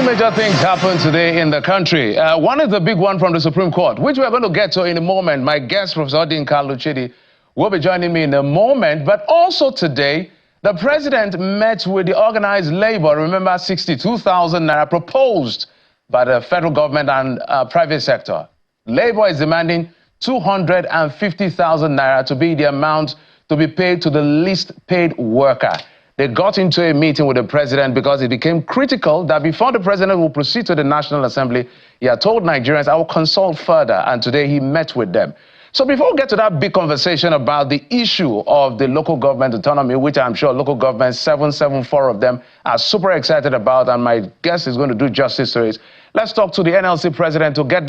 Two major things happened today in the country. One is the big one from the Supreme Court, which we're going to get to in a moment. My guest, Professor Odinka Luchidi, will be joining me in a moment. But also today, the president met with the organized labor. Remember, 62,000 naira proposed by the federal government and private sector. Labor is demanding 250,000 naira to be the amount to be paid to the least paid worker. They got into a meeting with the president because it became critical that before the president will proceed to the National Assembly, he had told Nigerians, I will consult further, and today he met with them. So before we get to that big conversation about the issue of the local government autonomy, which I'm sure local governments, 774 of them, are super excited about, and my guest is going to do justice to it, let's talk to the NLC president to get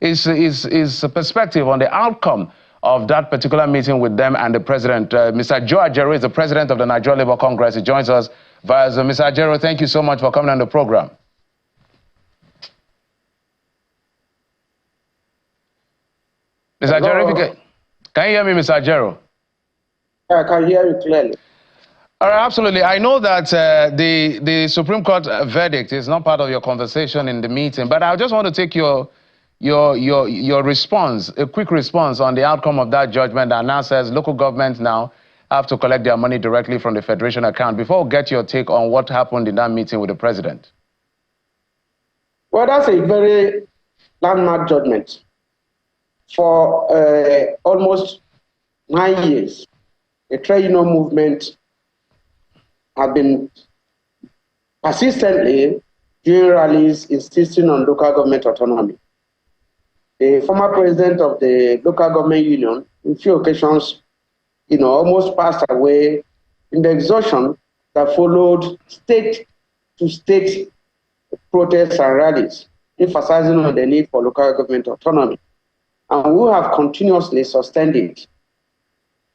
his perspective on the outcome of that particular meeting with them and the president. Mr. Joe Ajero is the president of the Nigeria Labour Congress. He joins us via Zoom. Mr. Ajero, thank you so much for coming on the program. Mr. Ajero, can you hear me, Mr. Ajero? I can hear you clearly. All right, absolutely. I know that the Supreme Court verdict is not part of your conversation in the meeting, but I just want to take your response, a quick response on the outcome of that judgment that now says local governments now have to collect their money directly from the federation account. Before we get your take on what happened in that meeting with the president. Well, that's a very landmark judgment. For almost 9 years, the trade union movement have been persistently doing rallies insisting on local government autonomy. The former president of the local government union, in few occasions, almost passed away in the exhaustion that followed state-to-state protests and rallies, emphasizing on the need for local government autonomy. And we have continuously sustained it.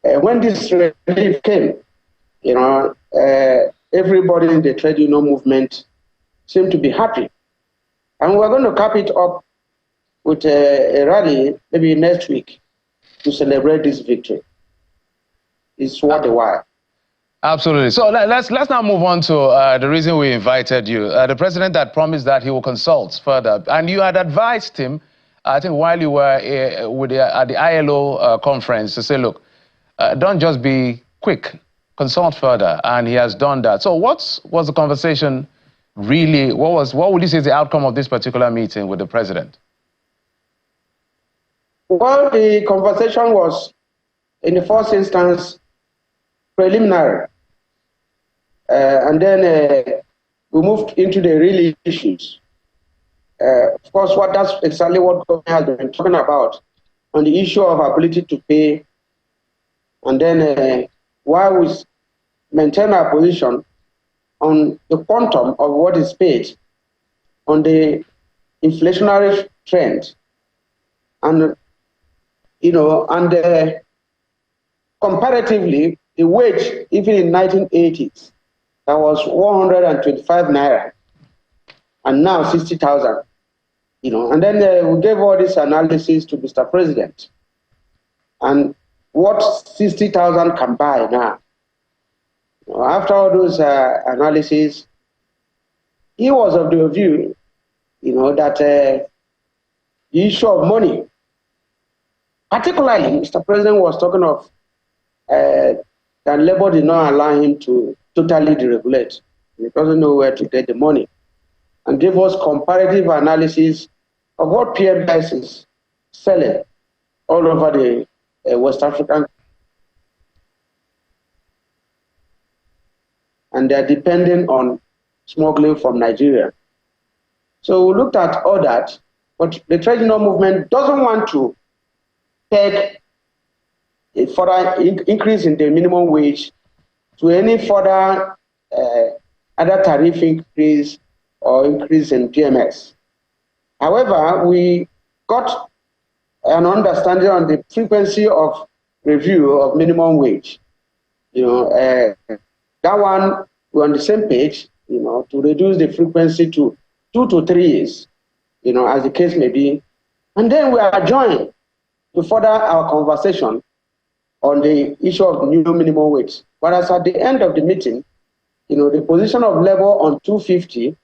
When this relief came, everybody in the trade union movement seemed to be happy. And we're going to cap it up with a rally maybe next week to celebrate this victory. It's worth a while. Absolutely. So let's now move on to the reason we invited you. The president had promised that he will consult further, and you had advised him, I think, while you were at the ILO conference, to say, look, don't just be quick, consult further, and he has done that. So what was the conversation really? What would you say is the outcome of this particular meeting with the president? Well, the conversation was, in the first instance, preliminary. And then we moved into the real issues. Of course, that's exactly what government has been talking about on the issue of ability to pay. And then while we maintain our position on the quantum of what is paid, on the inflationary trend, and comparatively, the wage, even in 1980s, that was 125 naira, and now 60,000. And then we gave all this analysis to Mr. President, and what 60,000 can buy now. After all those analyses, he was of the view, that the issue of money, particularly, Mr. President was talking of that labor did not allow him to totally deregulate. He doesn't know where to get the money. And gave us comparative analysis of what PMS is selling all over the West African. And they're depending on smuggling from Nigeria. So we looked at all that, but the trade union movement doesn't want to peg a further increase in the minimum wage to any further other tariff increase or increase in PMS. However, we got an understanding on the frequency of review of minimum wage. That one, we're on the same page, to reduce the frequency to 2 to 3 years, as the case may be. And then we are joined to further our conversation on the issue of new minimum wage. Whereas at the end of the meeting, the position of Labour on 250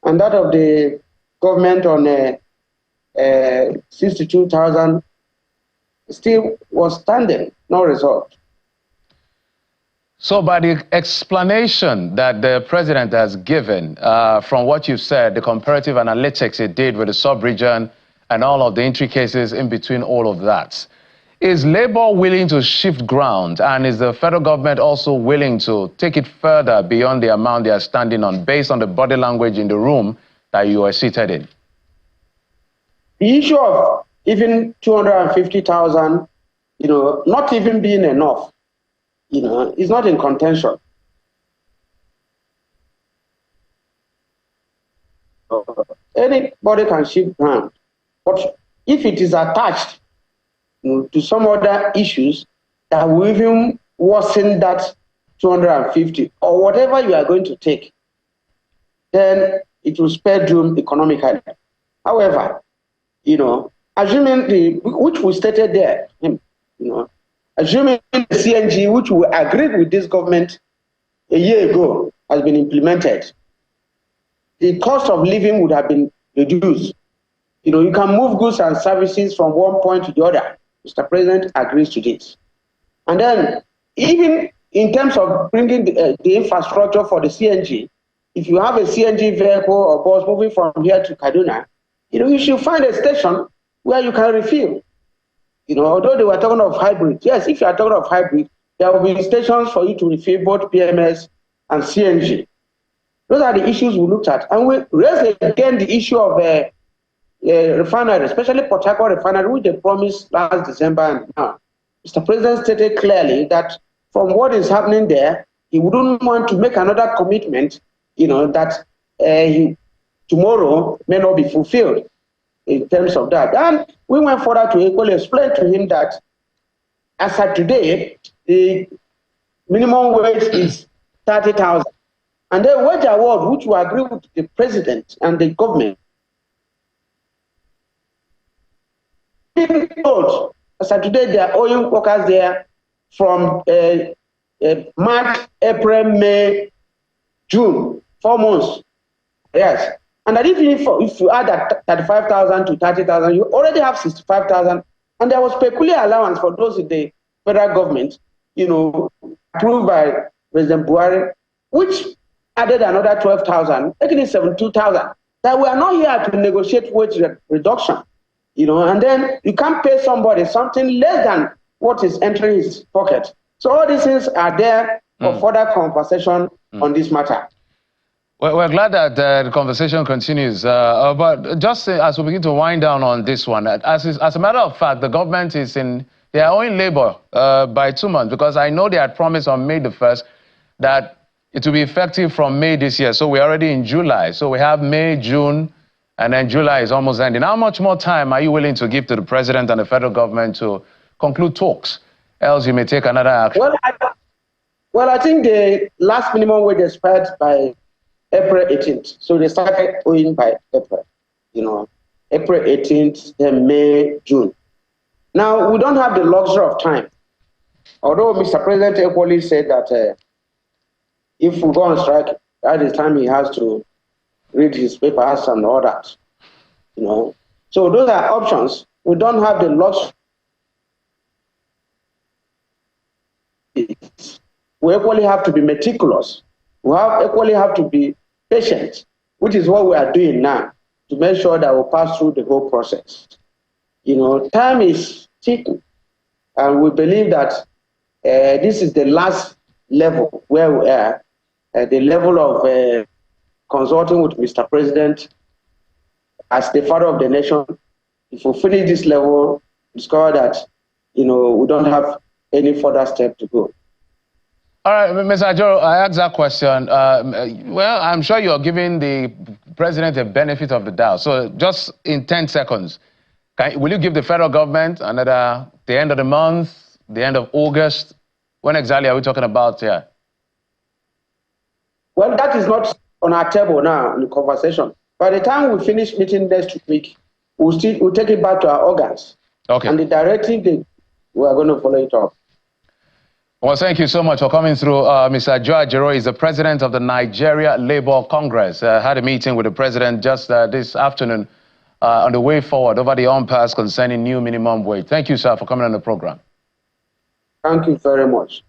and that of the government on 62,000 still was standing, no result. So by the explanation that the president has given, from what you've said, the comparative analytics it did with the sub-region and all of the intricacies in between all of that, is Labour willing to shift ground, and is the federal government also willing to take it further beyond the amount they are standing on based on the body language in the room that you are seated in? The issue of even 250,000, not even being enough, is not in contention. Anybody can shift ground, but if it is attached to some other issues that will even worsen that 250 or whatever you are going to take, then it will spare doom economically. However, assuming which we stated there, assuming the CNG, which we agreed with this government a year ago, has been implemented, the cost of living would have been reduced. You can move goods and services from one point to the other. Mr. President agrees to this. And then, even in terms of bringing the infrastructure for the CNG, if you have a CNG vehicle or bus moving from here to Kaduna, you should find a station where you can refill. Although they were talking of hybrid, yes, if you are talking of hybrid, there will be stations for you to refill both PMS and CNG. Those are the issues we looked at. And we raised again the issue of refinery, especially Port Harcourt refinery, which they promised last December. And now, Mr. President stated clearly that from what is happening there, he wouldn't want to make another commitment, that tomorrow may not be fulfilled in terms of that. And we went further to equally explain to him that as of today, the minimum wage is 30,000. And the wage award, which we agree with the president and the government, told, as of today, they are owing workers there from March, April, May, June, 4 months. Yes. And that if you add that 35,000 to 30,000, you already have 65,000. And there was peculiar allowance for those in the federal government, approved by President Buhari, which added another 12,000, making it 72,000. That we are not here to negotiate wage reduction, and then you can't pay somebody something less than what is entering his pocket. So all these things are there for further conversation on this matter. Well, we're glad that the conversation continues, but just as we begin to wind down on this one, as a matter of fact, the government is they are owing Labour by 2 months, because I know they had promised on May the 1st that it will be effective from May this year. So we're already in July. So we have May, June, and then July is almost ending. How much more time are you willing to give to the president and the federal government to conclude talks? Else you may take another action. Well, I think the last minimum wage expired by April 18th. So they started owing by April, April 18th, then May, June. Now, we don't have the luxury of time. Although Mr. President equally said that if we go on strike, at the time he has to read his papers and all that, So those are options. We don't have the luxury. We equally have to be meticulous. We equally have to be patient, which is what we are doing now, to make sure that we pass through the whole process. Time is ticking, and we believe that this is the last level where we are, at the level of consulting with Mr. President as the father of the nation. If we finish this level, discover that, we don't have any further step to go. All right, Mr. Ajoro, I asked that question. Well, I'm sure you're giving the president a benefit of the doubt. So just in 10 seconds, will you give the federal government the end of the month, the end of August? When exactly are we talking about here? Well, that is not on our table now in the conversation. By the time we finish meeting next week, we'll take it back to our organs. Okay. And the directive, we are going to follow it up. Well, thank you so much for coming through. Mr. Joe Ajero is the president of the Nigeria Labour Congress. Had a meeting with the president just this afternoon on the way forward over the impasse concerning new minimum wage. Thank you, sir, for coming on the program. Thank you very much.